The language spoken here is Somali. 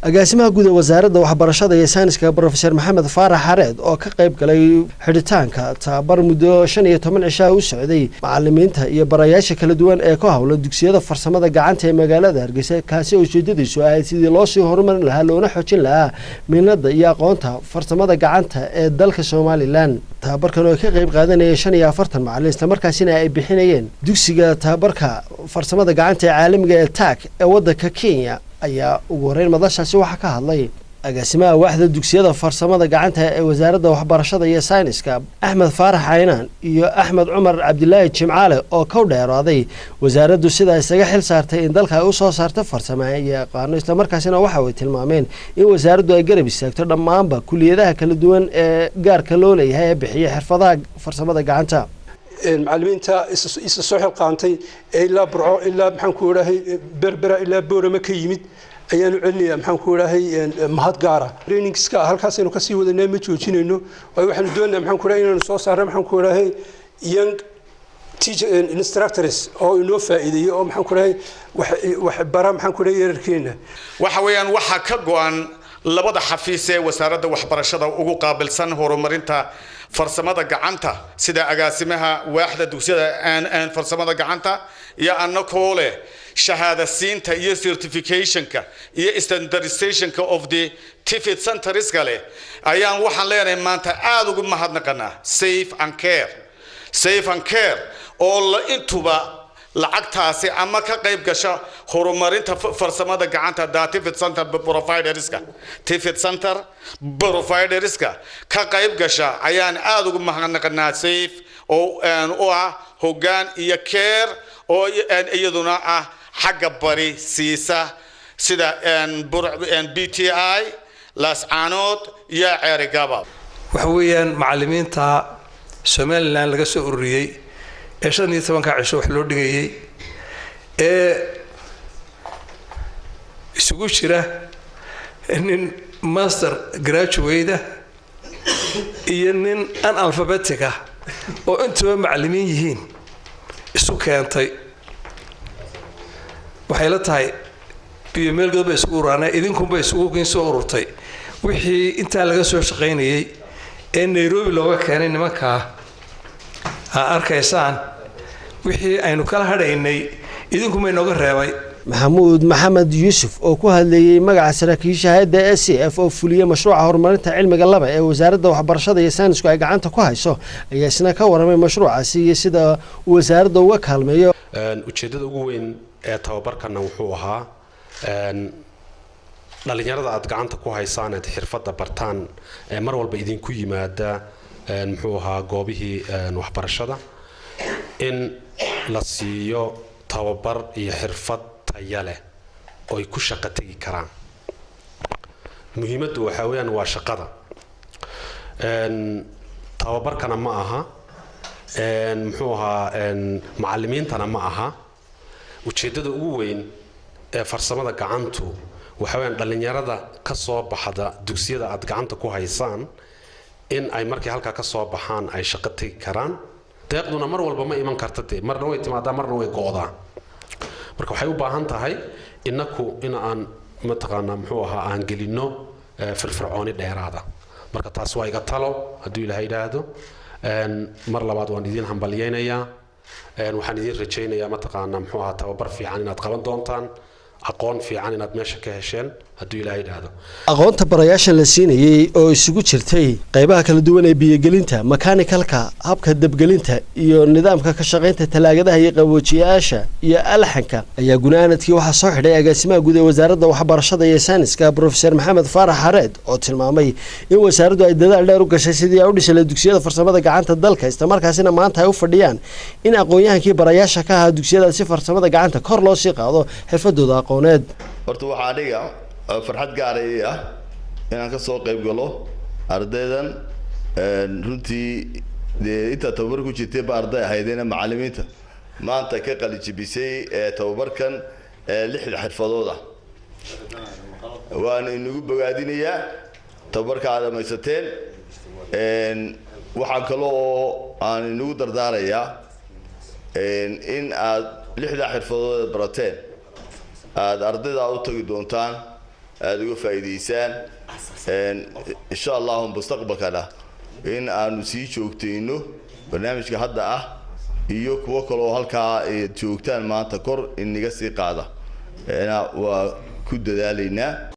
agaasimaha guud ee wasaaradda waxbarashada iyo sayniska Professor Maxamed Faarax Xareed oo ka qayb galay xidhitaanka tababar muddo 15 cisho u socday macallimiinta iyo barayaasha kala duwan ee ka hawlan dugsiyada farsamada gacanta ee magaalada Hargeysa kaasi oo ujeedadiisu ahayd sidii loo sii horumarin lahaa loona xoojin lahaa mihnada iyo aqoonta farsamada gacanta ee dalka Soomaaliland tababarkan oo ka qayb qaadanaya 45 macallin isla markaasina ay bixinayeen dugsiga tababarka farsamada gacanta ee caalamiga ee TAC ee waddanka Kenya ayaa ugu horeyn madashaasi waxa ka hadlay agaasimaha waaxda dugsiyada farsamada gacanta ee wasaaradda waxbarashada iyo sayniska Axmed Faarax Caynaan iyo Axmed Cumar Cabdilaahi Jimcaale oo ka dheeraaday wasaaraddu sida isaga xil saartay in dalka ay u soo saarto farsamada iyo aqoon isla markaasina waxa ay tilmaameen in wasaaraddu ay garab istaagto dhammaanba kulliyadaha kala duwan ee gaarka loo leeyahay ee bixiya xirfadaha farsamada gacanta macallimiinta isa soo xilqaantay ilaa burco ilaa maxaan ku yiraahday berbera ilaa boorama ka yimid ayaanu celinayaa maxaan ku yiraahday mahad gaara trainingska halkaas aynu ka sii wadanay ma joojinayno waxaanu doonaynaa maxaan ku yiraahday inaanu soo saarno maxaan ku yiraahday young teacher instructors oo inoo faa'iideeyo oo maxaan ku yiraahday wax bara maxaan ku yiraahday yararkeena waxa weeyaan waxa ka go'an labada xafiis ee wasaaradda waxbarashada ugu qaabilsan horumarinta farsamada gacanta sida agaasimaha waaxda dugsiyada aan farsamada gacanta iyo annagoo leh shahaadasiinta iyo certificationka iyo standardizationka of the TVET centers kale ayaan waxaan leenahay maanta aad ugu mahadnaqanaa safe and care oo la intuba lacagtaasi ama ka qayb gasha horumarinta farsamada gacanta TVET center providerska ka qayb gasha ayaan aad ugu mahadnaqanaa safe oo ah hoggaan iyo care oo iyaduna ah xagga bari siisa sida BTI lascaanood iyo ceerigaba waxa weeyaan macallimiinta Somaliland laga soo ururiyay ee 15 cisho wax loo dhigayay ee isugu jira nin master graduate iyo nin analphabetic ah oo intuba macallimiin yihiin isu keentay waxay la tahay meel go'do isku uraanay idinkunba isugu soo ururtay wixii inta laga soo shaqeynayay ee Nairobi looga keenay nimanka arkaysaan wixii aynu kala hadhaynay idinkuma inooga reebay Maxamuud Maxamed Yuusuf oo ku hadlayay magaca saraakiisha hay'adda SCF oo fuliyay mashruuca horumarinta cilmiga laba ee wasaaradda waxbarashada iyo saynisku ay gacanta ku hayso ayaa isna ka waramay mashruucaasi iyo sida wasaaradda uga kaalmeeyo ujeedada ugu weyn ee tababarkana wuxuu ahaa dhalinyarada aad gacanta ku haysaan ee xirfadda bartaan ee mar walba idinku yimaada muxuu ahaa goobihii waxbarashada in la siiyo tababar iyo xirfad tayo leh oo ay ku shaqo tagi karaan muhiimaddu waxa weeyaan waa shaqada tababarkana ma aha muxuu ahaa macallimiintana ma aha ujeedada ugu weyn ee farsamada gacantu waxa weeyaan dhalinyarada ka soo baxda dugsiyada aad gacanta ku haysaan in ay markii halka ka soo baxaan ay shaqo tagi karaan deeqduna mar walba ma iman karto marna way timaadaa marna way go'daa marka waxay u baahan tahay inaku in aan mataqaanaa muxuu ahaa aan gelino firfircooni dheeraada marka taas waa iga talo hadduu ilaahay yidhaahdo mar labaad waan idin hambalyeynayaa waxaan idin rajaynayaa mataqaanaa muxuu ahaa tababar fiican inaad qaban doontaan aqoon fiican inaad meesha ka hesheen hadduu ilaahay yidhaahdo aqoonta barayaasha la siinayay oo isugu jirtay qaybaha kala duwan ee biyogelinta mechanical-ka habka dabgelinta iyo nidaamka ka shaqaynta talaagadaha iyo qaboojiyaasha iyo alxanka ayaa gunaanadkii waxaa soo xidhay agaasimaha guud ee wasaaradda waxbarashada iyo sayniska Professor Maxamed Faarax Xareed oo tilmaamay in wasaaraddu ay dadaal dheer u gashay sidii ay u dhisay dugsiyada farsamada gacanta dalka isla markaasina maanta ay u fadhiyaan in aqoonyahankii barayaasha ka ahaa dugsiyadaasi farsamada gacanta kor loo sii qaado xirfadooda aqooneed horta waxaa aniga farxad gaar ah inaan ka soo qayb galo ardaydan runtii inta tababar ku jirtay ba arday ahaydeen macallimiinta maanta ka qalijibisay tababarkan 6 xirfadood ah waan inagu bogaadinayaa tababarka aad dhamaysateen waxaan kale oo aan inagu dardaarayaa in aad 6 xirfadood barateen aad ardayda u tagi doontaan aad uga faa'iideysaan insha Allah mustaqbalkana in aanu sii joogteyno barnaamijka hadda ah iyo kuwa kale oo halkaa joogtaan maanta kor inaga sii qaada waa ku dadaalaynaa